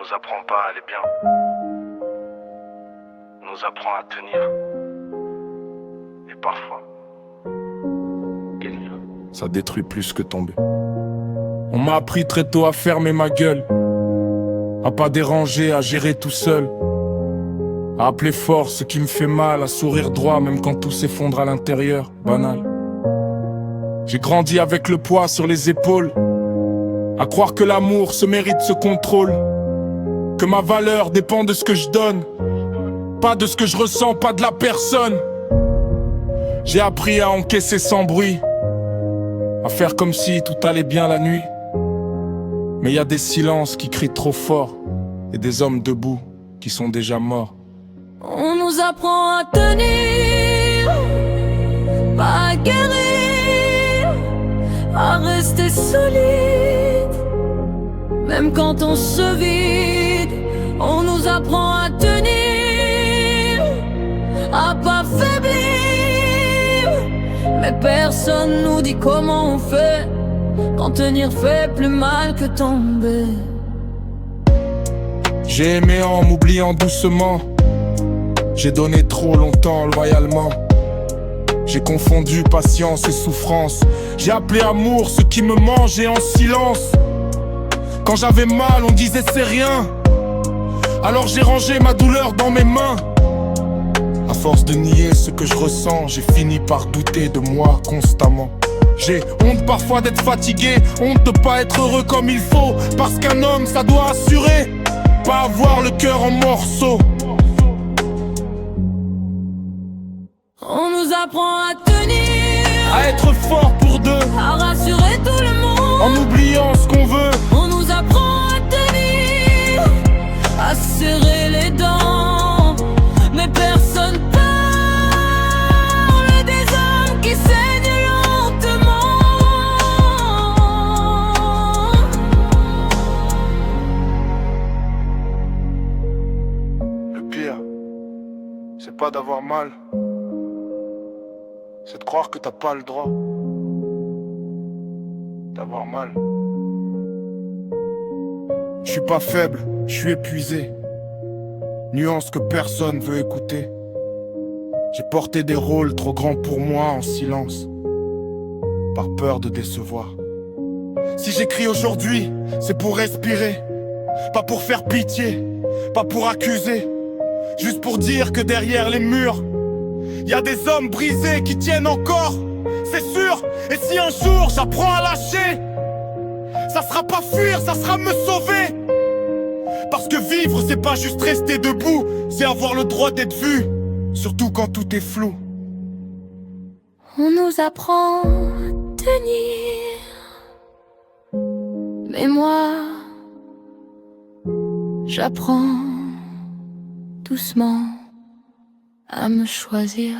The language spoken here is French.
nous apprend pas à aller bien. On nous apprend à tenir. Et parfois, guérir. Ça détruit plus que tomber. On m'a appris très tôt à fermer ma gueule, à pas déranger, à gérer tout seul, à appeler fort ce qui me fait mal, à sourire droit même quand tout s'effondre à l'intérieur, banal. J'ai grandi avec le poids sur les épaules, à croire que l'amour se mérite ce contrôle, que ma valeur dépend de ce que je donne, pas de ce que je ressens, pas de la personne. J'ai appris à encaisser sans bruit, à faire comme si tout allait bien la nuit. Mais y a des silences qui crient trop fort, et des hommes debout qui sont déjà morts. On nous apprend à tenir, pas à guérir, à rester solide. Même quand on se vide, on nous apprend à tenir, à pas faiblir. Mais personne nous dit comment on fait quand tenir fait plus mal que tomber. J'ai aimé en m'oubliant doucement, j'ai donné trop longtemps loyalement. J'ai confondu patience et souffrance, j'ai appelé amour ce qui me mangeait en silence. Quand j'avais mal on disait c'est rien, alors j'ai rangé ma douleur dans mes mains. À force de nier ce que je ressens, j'ai fini par douter de moi constamment. J'ai honte parfois d'être fatigué, honte de pas être heureux comme il faut. Parce qu'un homme ça doit assurer, pas avoir le cœur en morceaux. On nous apprend à tenir, À être fort pour deux, à rassurer tout le monde. en oubliant ce qu'on veut. On nous apprend à tenir, à serrer les dents. Mais personne parle des hommes qui saignent lentement. Le pire, c'est pas d'avoir mal, c'est de croire que t'as pas le droit d'avoir mal. Je suis pas faible, je suis épuisé. Nuance que personne veut écouter. J'ai porté des rôles trop grands pour moi en silence, par peur de décevoir. Si j'écris aujourd'hui, c'est pour respirer, pas pour faire pitié, pas pour accuser, juste pour dire que derrière les murs, y a des hommes brisés qui tiennent encore, c'est sûr. Et si un jour j'apprends à lâcher, ça sera pas fuir, ça sera me sauver. Parce que vivre c'est pas juste rester debout, c'est avoir le droit d'être vu, surtout quand tout est flou. On nous apprend à tenir, mais moi, j'apprends doucement à me choisir.